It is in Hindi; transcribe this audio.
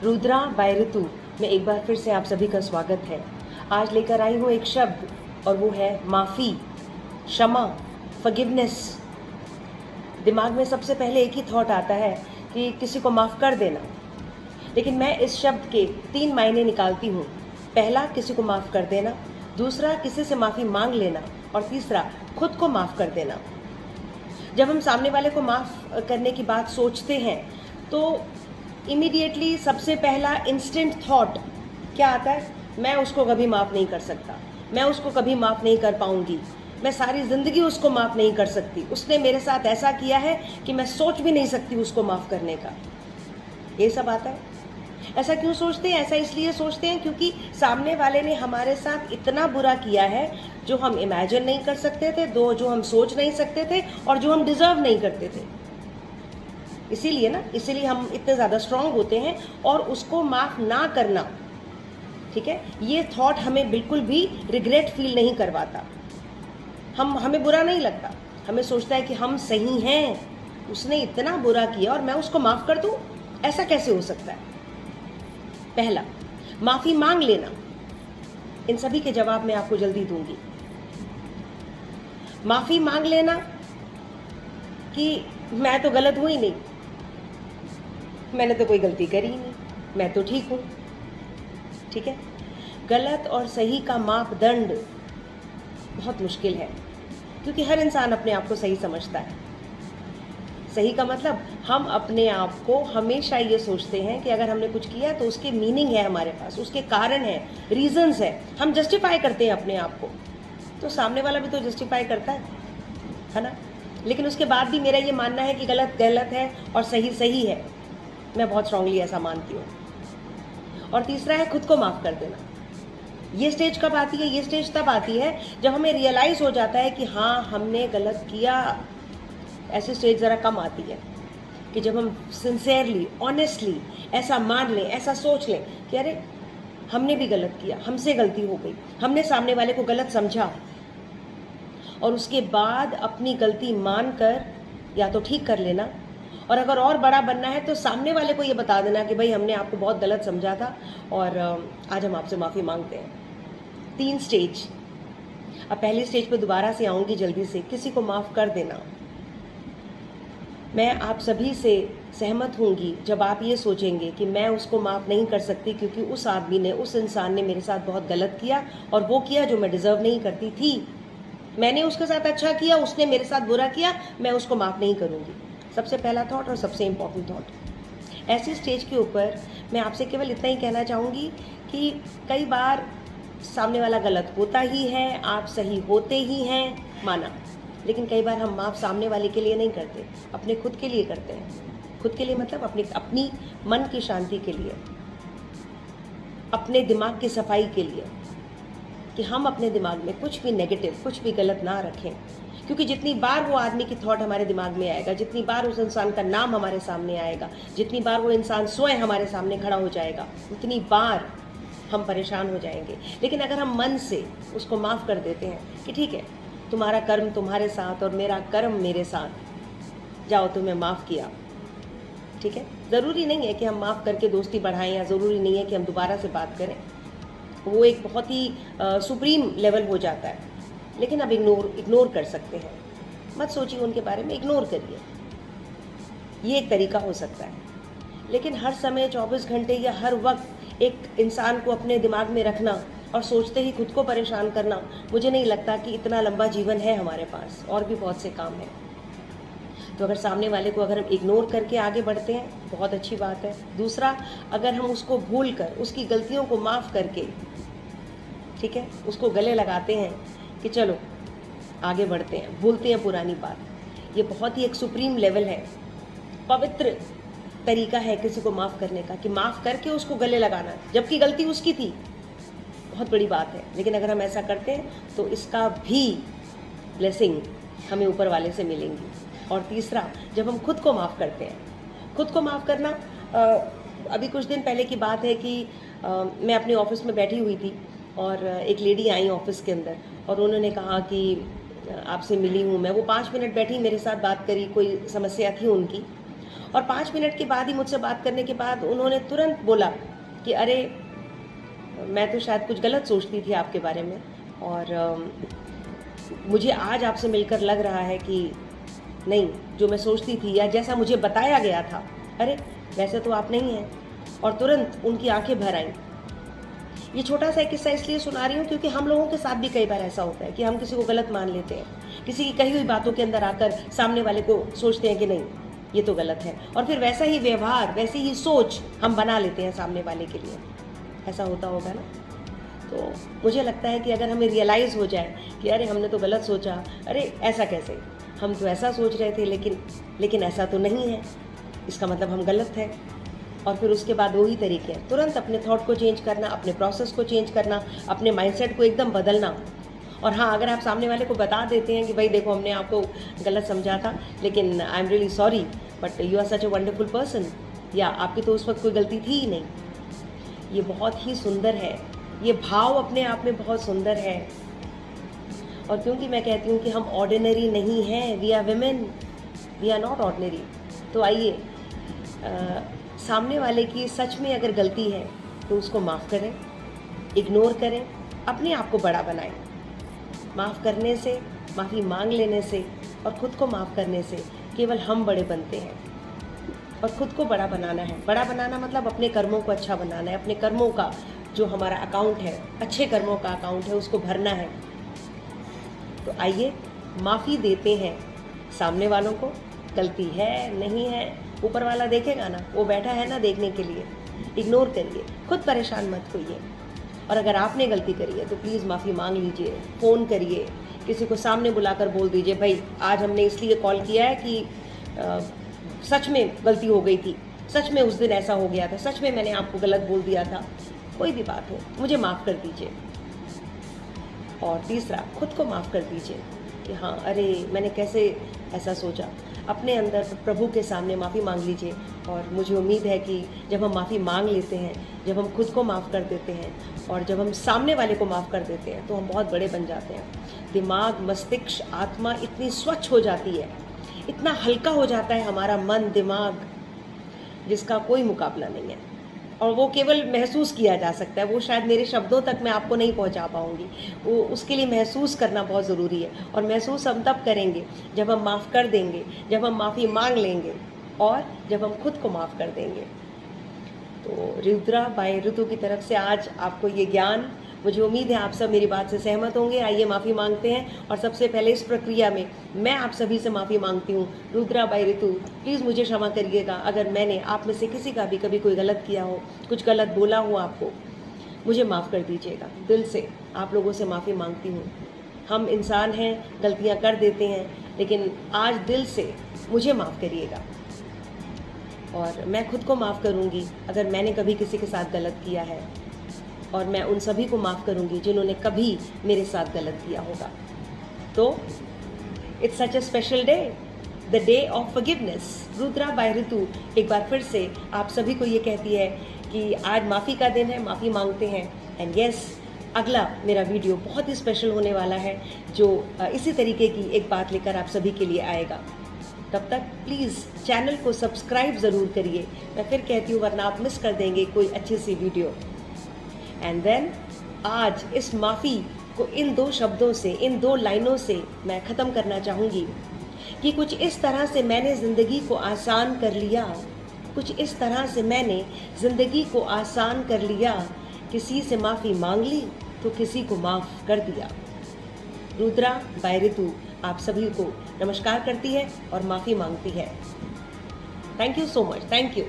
रुद्रा बाय ऋतु में एक बार फिर से आप सभी का स्वागत है। आज लेकर आई हूँ एक शब्द और वो है माफ़ी, क्षमा, फॉरगिवनेस। दिमाग में सबसे पहले एक ही थॉट आता है कि किसी को माफ़ कर देना, लेकिन मैं इस शब्द के 3 मायने निकालती हूँ। पहला, किसी को माफ़ कर देना। दूसरा, किसी से माफ़ी मांग लेना। और तीसरा, खुद को माफ़ कर देना। जब हम सामने वाले को माफ़ करने की बात सोचते हैं तो इमीडिएटली सबसे पहला इंस्टेंट थॉट क्या आता है? मैं उसको कभी माफ़ नहीं कर सकता, मैं उसको कभी माफ़ नहीं कर पाऊंगी, मैं सारी ज़िंदगी उसको माफ़ नहीं कर सकती, उसने मेरे साथ ऐसा किया है कि मैं सोच भी नहीं सकती उसको माफ़ करने का। ये सब आता है। ऐसा क्यों सोचते हैं? ऐसा इसलिए सोचते हैं क्योंकि सामने वाले ने हमारे साथ इतना बुरा किया है जो हम इमेजिन नहीं कर सकते थे, जो हम सोच नहीं सकते थे और जो हम डिज़र्व नहीं करते थे। इसीलिए हम इतने ज़्यादा स्ट्रांग होते हैं और उसको माफ़ ना करना, ठीक है, ये थॉट हमें बिल्कुल भी रिग्रेट फील नहीं करवाता। हमें बुरा नहीं लगता, हमें सोचता है कि हम सही हैं, उसने इतना बुरा किया और मैं उसको माफ़ कर दूं, ऐसा कैसे हो सकता है? पहला, माफ़ी मांग लेना। इन सभी के जवाब मैं आपको जल्दी दूंगी। माफ़ी मांग लेना कि मैं तो गलत हुई नहीं, मैंने तो कोई गलती करी ही नहीं, मैं तो ठीक हूँ, ठीक है। गलत और सही का मापदंड बहुत मुश्किल है क्योंकि हर इंसान अपने आप को सही समझता है। सही का मतलब हम अपने आप को हमेशा ये सोचते हैं कि अगर हमने कुछ किया तो उसके मीनिंग है, हमारे पास उसके कारण है, रीजंस है, हम जस्टिफाई करते हैं अपने आप को। तो सामने वाला भी तो जस्टिफाई करता है ना। लेकिन उसके बाद भी मेरा ये मानना है कि गलत गलत है और सही सही है। मैं बहुत स्ट्रांगली ऐसा मानती हूँ। और तीसरा है खुद को माफ़ कर देना। ये स्टेज कब आती है? ये स्टेज तब आती है जब हमें रियलाइज़ हो जाता है कि हाँ, हमने गलत किया। ऐसी स्टेज ज़रा कम आती है कि जब हम सिंसियरली, ऑनेस्टली ऐसा मान लें, ऐसा सोच लें कि अरे हमने भी गलत किया, हमसे गलती हो गई, हमने सामने वाले को गलत समझा, और उसके बाद अपनी गलती मानकर या तो ठीक कर लेना, और अगर और बड़ा बनना है तो सामने वाले को ये बता देना कि भाई हमने आपको बहुत गलत समझा था और आज हम आपसे माफ़ी मांगते हैं। 3 स्टेज। अब पहली स्टेज पे दोबारा से आऊँगी जल्दी से, किसी को माफ़ कर देना। मैं आप सभी से सहमत होंगी जब आप ये सोचेंगे कि मैं उसको माफ़ नहीं कर सकती क्योंकि उस आदमी ने, उस इंसान ने मेरे साथ बहुत गलत किया और वो किया जो मैं डिज़र्व नहीं करती थी। मैंने उसके साथ अच्छा किया, उसने मेरे साथ बुरा किया, मैं उसको माफ़ नहीं करूँगी। सबसे पहला थॉट और सबसे इम्पॉर्टेंट थॉट। ऐसी स्टेज के ऊपर मैं आपसे केवल इतना ही कहना चाहूँगी कि कई बार सामने वाला गलत होता ही है, आप सही होते ही हैं, माना, लेकिन कई बार हम माफ़ सामने वाले के लिए नहीं करते, अपने खुद के लिए करते हैं। खुद के लिए मतलब अपनी मन की शांति के लिए, अपने दिमाग की सफाई के लिए, कि हम अपने दिमाग में कुछ भी नेगेटिव, कुछ भी गलत ना रखें। क्योंकि जितनी बार वो आदमी की थॉट हमारे दिमाग में आएगा, जितनी बार उस इंसान का नाम हमारे सामने आएगा, जितनी बार वो इंसान स्वयं हमारे सामने खड़ा हो जाएगा, उतनी बार हम परेशान हो जाएंगे। लेकिन अगर हम मन से उसको माफ़ कर देते हैं कि ठीक है, तुम्हारा कर्म तुम्हारे साथ और मेरा कर्म मेरे साथ, जाओ तुम्हें माफ़ किया, ठीक है। ज़रूरी नहीं है कि हम माफ़ करके दोस्ती बढ़ाएं, या ज़रूरी नहीं है कि हम दोबारा से बात करें, वो एक बहुत ही सुप्रीम लेवल हो जाता है। लेकिन अब इग्नोर कर सकते हैं, मत सोचिए उनके बारे में, इग्नोर करिए, ये एक तरीका हो सकता है। लेकिन हर समय 24 घंटे या हर वक्त एक इंसान को अपने दिमाग में रखना और सोचते ही खुद को परेशान करना, मुझे नहीं लगता कि इतना लंबा जीवन है हमारे पास, और भी बहुत से काम हैं। तो अगर सामने वाले को अगर हम इग्नोर करके आगे बढ़ते हैं, बहुत अच्छी बात है। दूसरा, अगर हम उसको भूल कर, उसकी गलतियों को माफ़ करके, ठीक है, उसको गले लगाते हैं कि चलो आगे बढ़ते हैं, भूलते हैं पुरानी बात, ये बहुत ही एक सुप्रीम लेवल है, पवित्र तरीका है किसी को माफ़ करने का, कि माफ़ करके उसको गले लगाना, जबकि गलती उसकी थी। बहुत बड़ी बात है। लेकिन अगर हम ऐसा करते हैं तो इसका भी ब्लेसिंग हमें ऊपर वाले से मिलेंगी। और तीसरा, जब हम खुद को माफ़ करते हैं, खुद को माफ़ करना, अभी कुछ दिन पहले की बात है कि मैं अपने ऑफिस में बैठी हुई थी और एक लेडी आई ऑफिस के अंदर और उन्होंने कहा कि आपसे मिली हूँ मैं। वो 5 मिनट बैठी, मेरे साथ बात करी, कोई समस्या थी उनकी, और 5 मिनट के बाद ही मुझसे बात करने के बाद उन्होंने तुरंत बोला कि अरे मैं तो शायद कुछ गलत सोचती थी आपके बारे में, और मुझे आज आपसे मिलकर लग रहा है कि नहीं, जो मैं सोचती थी या जैसा मुझे बताया गया था, अरे वैसे तो आप नहीं हैं। और तुरंत उनकी आंखें भर आईं। ये छोटा सा एक किस्सा इसलिए सुना रही हूँ क्योंकि हम लोगों के साथ भी कई बार ऐसा होता है कि हम किसी को गलत मान लेते हैं, किसी की कही हुई बातों के अंदर आकर सामने वाले को सोचते हैं कि नहीं ये तो गलत है, और फिर वैसा ही व्यवहार, वैसी ही सोच हम बना लेते हैं सामने वाले के लिए। ऐसा होता होगा ना? तो मुझे लगता है कि अगर हमें रियलाइज़ हो जाए कि अरे हमने तो गलत सोचा, अरे ऐसा कैसे, हम तो ऐसा सोच रहे थे लेकिन ऐसा तो नहीं है, इसका मतलब हम गलत हैं। और फिर उसके बाद वही तरीके हैं, तुरंत अपने थॉट को चेंज करना, अपने प्रोसेस को चेंज करना, अपने माइंडसेट को एकदम बदलना। और हाँ, अगर आप सामने वाले को बता देते हैं कि भाई देखो हमने आपको गलत समझा था, लेकिन I am really sorry but you are such a wonderful person, या आपकी तो उस वक्त कोई गलती थी ही नहीं, ये बहुत ही सुंदर है। ये भाव अपने आप में बहुत सुंदर है। और क्योंकि मैं कहती हूँ कि हम ऑर्डिनरी नहीं हैं, we are women, we are not ordinary. तो आइए सामने वाले की सच में अगर गलती है तो उसको माफ़ करें, इग्नोर करें, अपने आप को बड़ा बनाएं। माफ़ करने से, माफ़ी मांग लेने से और ख़ुद को माफ़ करने से केवल हम बड़े बनते हैं। और ख़ुद को बड़ा बनाना है, बड़ा बनाना मतलब अपने कर्मों को अच्छा बनाना है, अपने कर्मों का जो हमारा अकाउंट है, अच्छे कर्मों का अकाउंट है, उसको भरना है। तो आइए माफ़ी देते हैं सामने वालों को। गलती है नहीं है ऊपर वाला देखेगा ना, वो बैठा है ना देखने के लिए। इग्नोर करिए, खुद परेशान मत होइए। और अगर आपने गलती करी है तो प्लीज़ माफ़ी मांग लीजिए, फ़ोन करिए, किसी को सामने बुलाकर बोल दीजिए भाई आज हमने इसलिए कॉल किया है कि सच में गलती हो गई थी, सच में उस दिन ऐसा हो गया था, सच में मैंने आपको गलत बोल दिया था, कोई भी बात हो मुझे माफ़ कर दीजिए। और तीसरा, खुद को माफ़ कर दीजिए कि हाँ अरे मैंने कैसे ऐसा सोचा। अपने अंदर प्रभु के सामने माफ़ी मांग लीजिए। और मुझे उम्मीद है कि जब हम माफ़ी मांग लेते हैं, जब हम खुद को माफ़ कर देते हैं और जब हम सामने वाले को माफ़ कर देते हैं तो हम बहुत बड़े बन जाते हैं। दिमाग, मस्तिष्क, आत्मा इतनी स्वच्छ हो जाती है, इतना हल्का हो जाता है हमारा मन, दिमाग, जिसका कोई मुकाबला नहीं है। और वो केवल महसूस किया जा सकता है, वो शायद मेरे शब्दों तक मैं आपको नहीं पहुंचा पाऊंगी, वो उसके लिए महसूस करना बहुत ज़रूरी है। और महसूस हम तब करेंगे जब हम माफ़ कर देंगे, जब हम माफ़ी मांग लेंगे और जब हम खुद को माफ़ कर देंगे। तो रुद्रा बाय ऋतु की तरफ से आज आपको ये ज्ञान, मुझे उम्मीद है आप सब मेरी बात से सहमत होंगे। आइए माफ़ी मांगते हैं। और सबसे पहले इस प्रक्रिया में मैं आप सभी से माफ़ी मांगती हूँ। रुद्रा बाय ऋतु, प्लीज़ मुझे क्षमा करिएगा अगर मैंने आप में से किसी का भी कभी कोई गलत किया हो, कुछ गलत बोला हो आपको, मुझे माफ़ कर दीजिएगा। दिल से आप लोगों से माफ़ी मांगती हूँ। हम इंसान हैं, गलतियाँ कर देते हैं, लेकिन आज दिल से मुझे माफ़ करिएगा। और मैं खुद को माफ़ करूँगी अगर मैंने कभी किसी के साथ गलत किया है, और मैं उन सभी को माफ़ करूँगी जिन्होंने कभी मेरे साथ गलत किया होगा। तो it's such a special day, the day of forgiveness. Rudra bye Ritu एक बार फिर से आप सभी को ये कहती है कि आज माफ़ी का दिन है, माफ़ी मांगते हैं। एंड यस, अगला मेरा वीडियो बहुत ही स्पेशल होने वाला है, जो इसी तरीके की एक बात लेकर आप सभी के लिए आएगा। तब तक प्लीज़ चैनल को सब्सक्राइब ज़रूर करिए। मैं फिर कहती हूँ, वरना आप मिस कर देंगे कोई अच्छी सी वीडियो। एंड देन आज इस माफ़ी को इन 2 शब्दों से, इन 2 लाइनों से मैं ख़त्म करना चाहूँगी कि कुछ इस तरह से मैंने ज़िंदगी को आसान कर लिया, कुछ इस तरह से मैंने ज़िंदगी को आसान कर लिया, किसी से माफ़ी मांग ली तो किसी को माफ़ कर दिया। रुद्रा बाय ऋतु आप सभी को नमस्कार करती है और माफ़ी मांगती है। Thank you so much, thank you.